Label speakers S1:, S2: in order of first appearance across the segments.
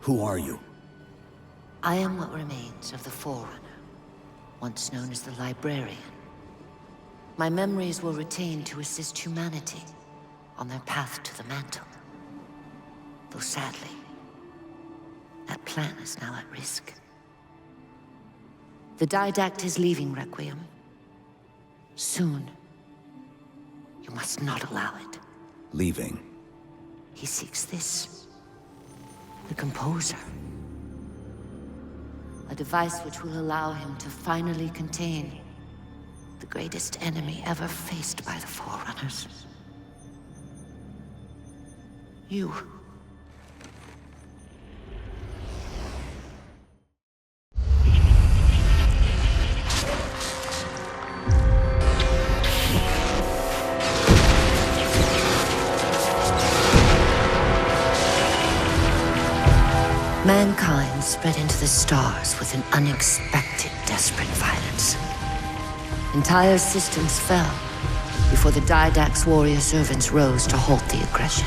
S1: Who are you?
S2: I am what remains of the Forerunner, once known as the Librarian. My memories were retained to assist humanity on their path to the mantle. Though sadly, that plan is now at risk. The Didact is leaving Requiem. Soon. You must not allow it.
S1: Leaving?
S2: He seeks this. The Composer. A device which will allow him to finally contain the greatest enemy ever faced by the Forerunners. You. Mankind spread into the stars with an unexpected, desperate violence. Entire systems fell before the Didact's warrior servants rose to halt the aggression.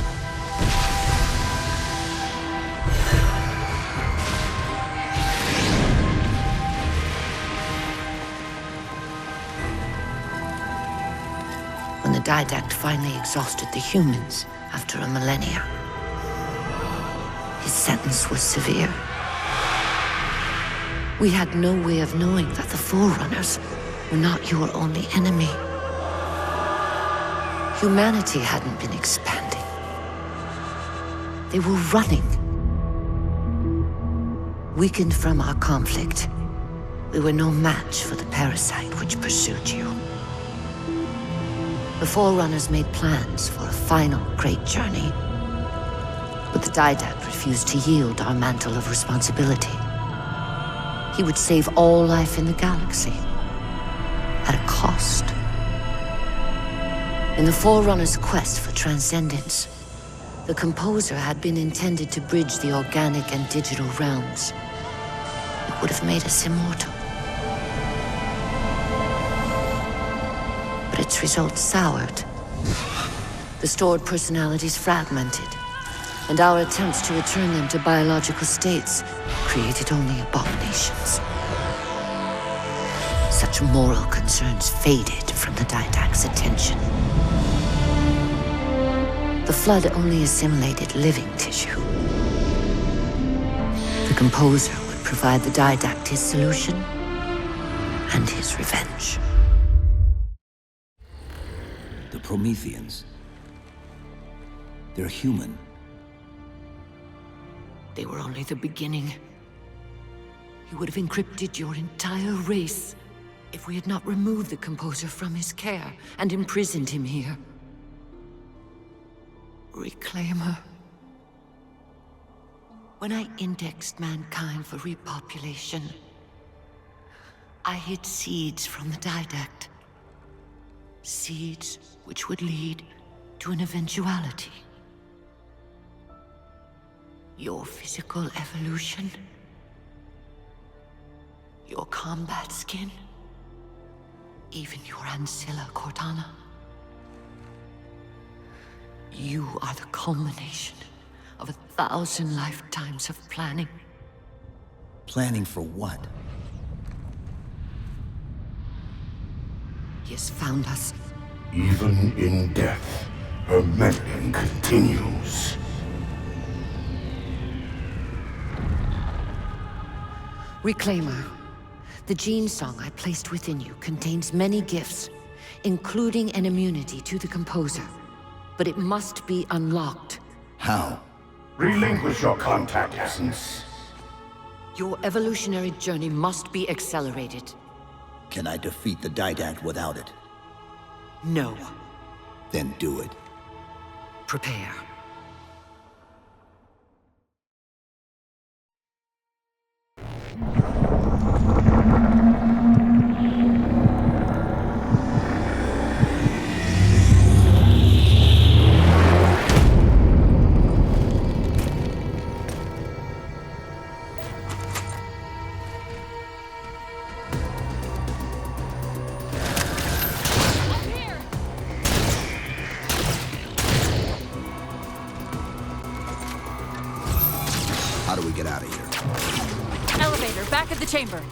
S2: When the Didact finally exhausted the humans after a millennia, his sentence was severe. We had no way of knowing that the Forerunners were not your only enemy. Humanity hadn't been expanding. They were running. Weakened from our conflict, we were no match for the parasite which pursued you. The Forerunners made plans for a final great journey, but the Didact refused to yield our mantle of responsibility. He would save all life in the galaxy, at a cost. In the Forerunner's quest for transcendence, the Composer had been intended to bridge the organic and digital realms. It would have made us immortal. But its results soured. The stored personalities fragmented, and our attempts to return them to biological states created only abominations. Such moral concerns faded from the Didact's attention. The Flood only assimilated living tissue. The Composer would provide the Didact his solution and his revenge.
S1: The Prometheans. They're human.
S2: They were only the beginning. He would have encrypted your entire race if we had not removed the Composer from his care and imprisoned him here. Reclaimer. When I indexed mankind for repopulation, I hid seeds from the Didact. Seeds which would lead to an eventuality. Your physical evolution, your combat skin, even your ancilla Cortana. You are the culmination of 1,000 lifetimes of planning.
S1: Planning for what?
S2: He has found us.
S3: Even in death, her meddling continues.
S2: Reclaimer. The gene song I placed within you contains many gifts, including an immunity to the Composer. But it must be unlocked.
S1: How?
S3: Relinquish your contact essence.
S2: Your evolutionary journey must be accelerated.
S1: Can I defeat the Didact without it?
S2: No.
S1: Then do it.
S2: Prepare.
S1: How do we get out?
S4: of the chamber.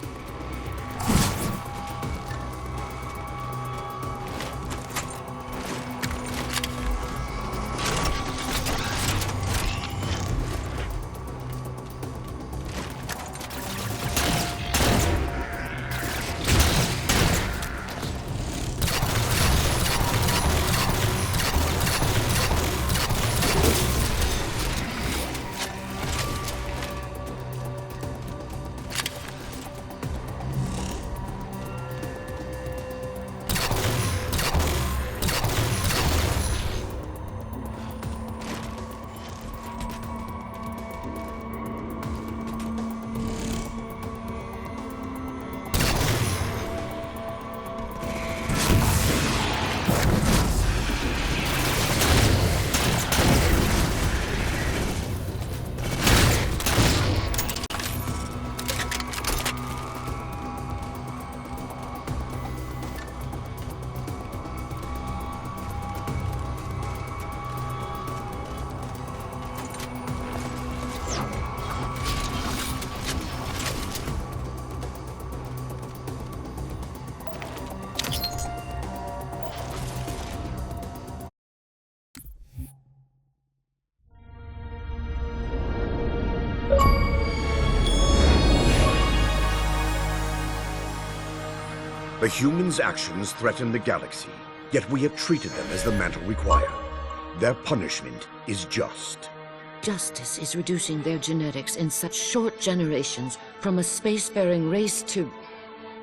S3: The humans' actions threaten the galaxy, yet we have treated them as the mantle required. Their punishment is just.
S2: Justice is reducing their genetics in such short generations from a spacefaring race to...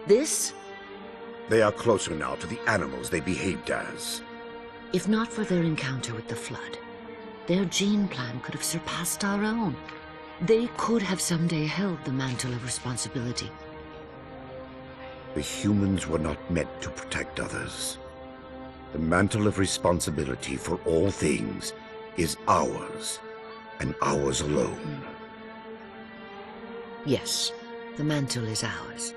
S2: this?
S3: They are closer now to the animals they behaved as.
S2: If not for their encounter with the Flood, their gene plan could have surpassed our own. They could have someday held the mantle of responsibility.
S3: The humans were not meant to protect others. The mantle of responsibility for all things is ours, and ours alone.
S2: Yes, the mantle is ours.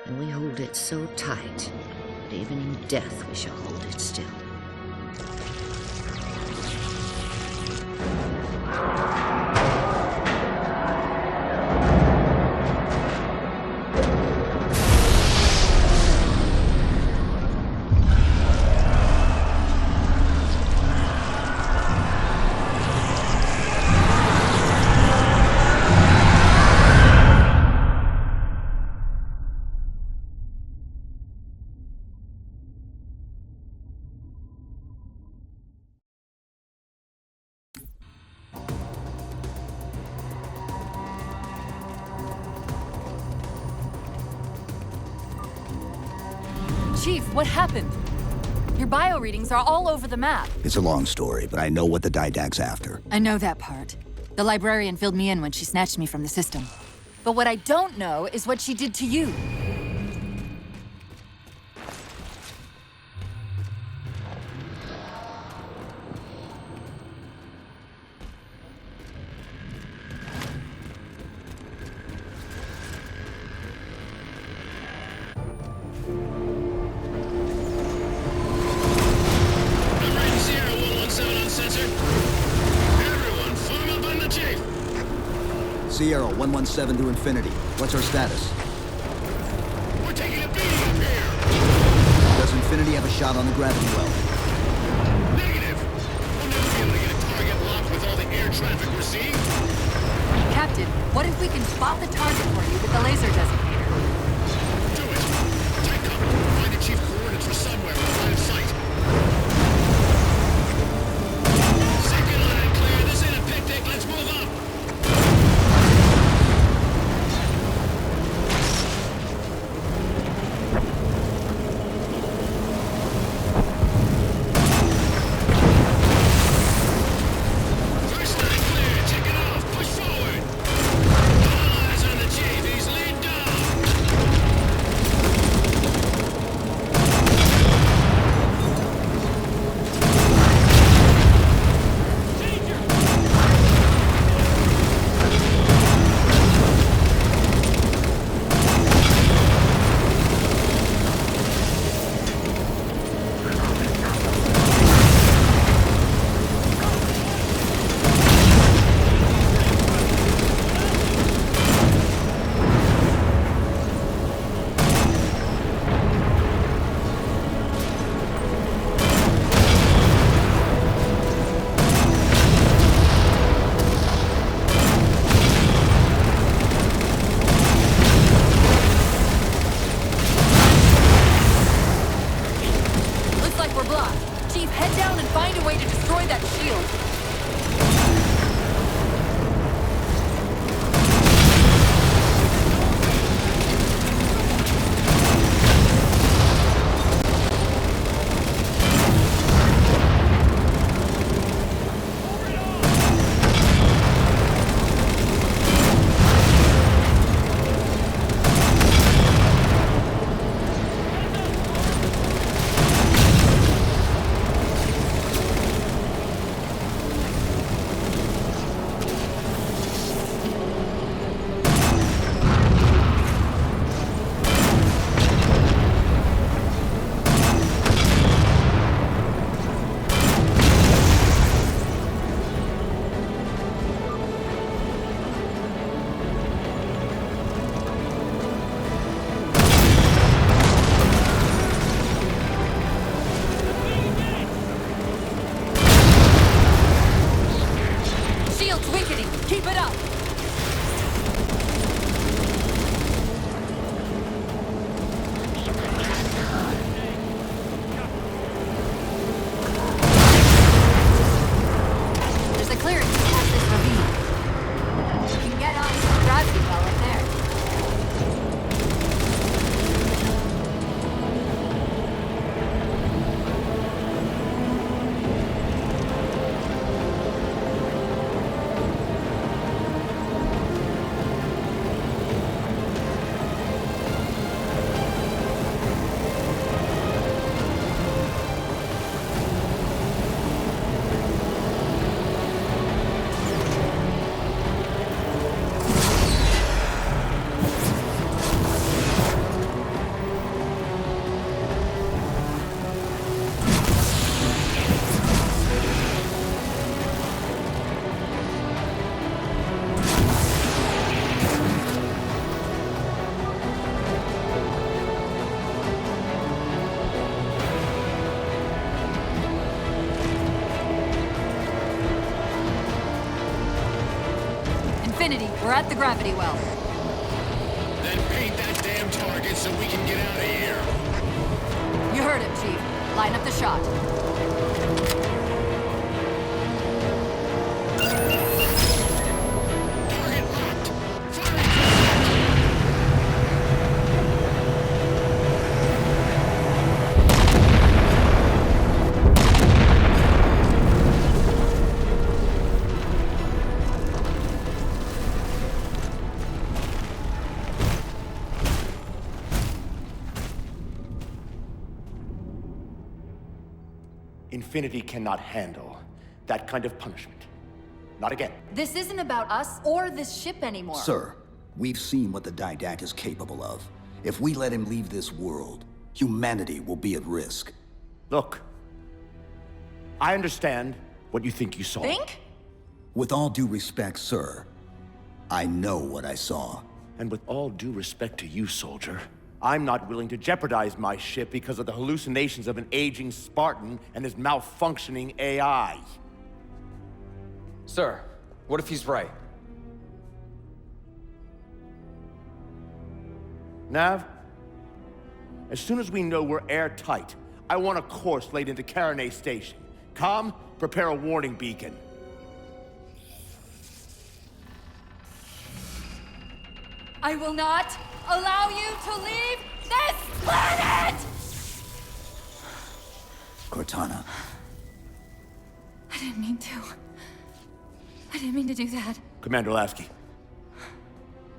S2: And we hold it so tight that even in death we shall hold it still.
S4: Chief, what happened? Your bio readings are all over the map.
S1: It's a long story, but I know what the Didact's after.
S4: I know that part. The librarian filled me in when she snatched me from the system. But what I don't know is what she did to you.
S1: Sierra 117 to Infinity. What's our status?
S3: We're taking a beating up here!
S1: Does Infinity have a shot on the gravity well?
S3: Negative! We'll never be able to get a target locked with all the air traffic we're seeing.
S4: Captain, what if we can spot the target for you with the laser designator?
S3: Do it! Take cover! Find the chief coordinates for somewhere with line of sight. Second line clear! This ain't a picnic! Let's move up! First line clear! Check it off! Push forward! All eyes on the chief! He's lead down!
S4: We're at the gravity well.
S5: Then paint that damn target so we can get out of here.
S4: You heard him, Chief. Line up the shot.
S5: Target locked. Firing.
S6: Infinity cannot handle that kind of punishment. Not again.
S4: This isn't about us or this ship anymore.
S1: Sir, we've seen what the Didact is capable of. If we let him leave this world, humanity will be at risk.
S6: Look, I understand what you think you saw.
S4: Think?
S1: With all due respect, sir, I know what I saw.
S6: And with all due respect to you, soldier, I'm not willing to jeopardize my ship because of the hallucinations of an aging Spartan and his malfunctioning AI.
S7: Sir, what if he's right?
S6: Nav, as soon as we know we're airtight, I want a course laid into Caranay Station. Com, prepare a warning beacon.
S4: I will not allow you to leave this planet!
S1: Cortana,
S4: I didn't mean to. I didn't mean to do that.
S6: Commander Lasky,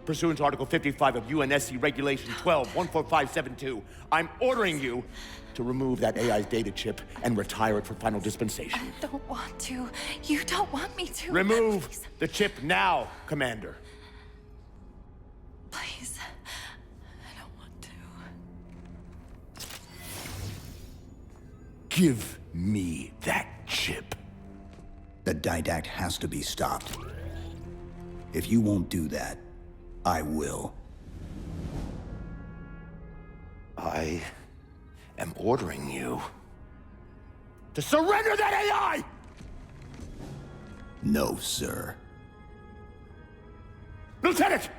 S6: pursuant to Article 55 of UNSC Regulation 12-14572, I'm ordering you to remove that AI's data chip and retire it for final dispensation.
S4: I don't want to. You don't want me to.
S6: Remove
S4: Please.
S6: the chip now, Commander.
S4: Please. I don't want to.
S6: Give me that chip.
S1: the Didact has to be stopped. If you won't do that, I will.
S6: I am ordering you to surrender that AI!
S1: No, sir.
S6: Lieutenant!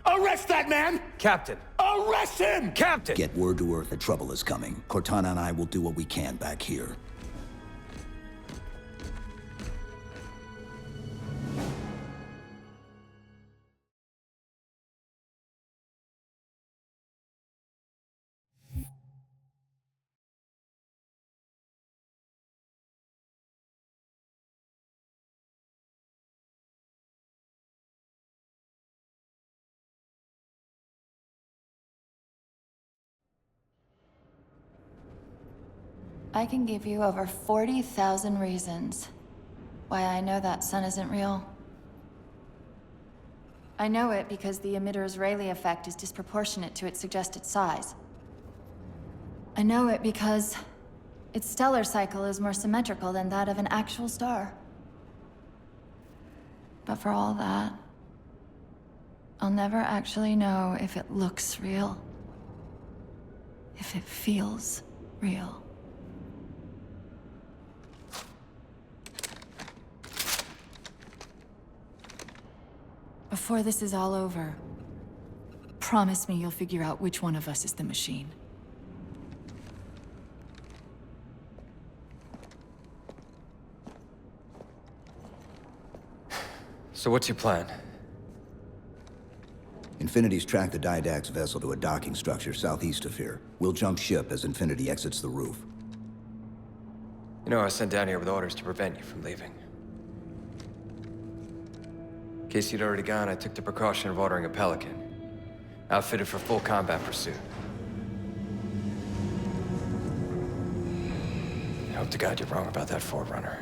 S6: Arrest that man!
S7: Captain!
S6: Arrest him!
S7: Captain!
S1: Get word to Earth that trouble is coming. Cortana and I will do what we can back here.
S8: I can give you over 40,000 reasons why I know that sun isn't real. I know it because the emitter's Rayleigh effect is disproportionate to its suggested size. I know it because its stellar cycle is more symmetrical than that of an actual star. But for all that, I'll never actually know if it looks real. If it feels real.
S4: Before this is all over, promise me you'll figure out which one of us is the machine.
S7: So what's your plan?
S1: Infinity's tracked the Didact's vessel to a docking structure southeast of here. We'll jump ship as Infinity exits the roof.
S7: You know, I was sent down here with orders to prevent you from leaving. In case you'd already gone, I took the precaution of ordering a Pelican, outfitted for full combat pursuit. I hope to God you're wrong about that Forerunner.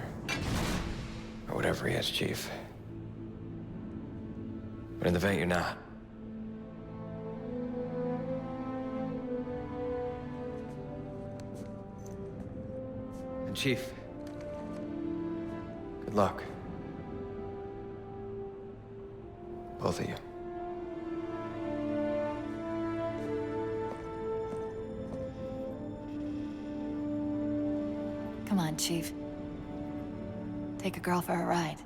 S7: Or whatever he is, Chief. But in the event you're not. And Chief, good luck. Both of you.
S8: Come on, Chief. Take a girl for a ride.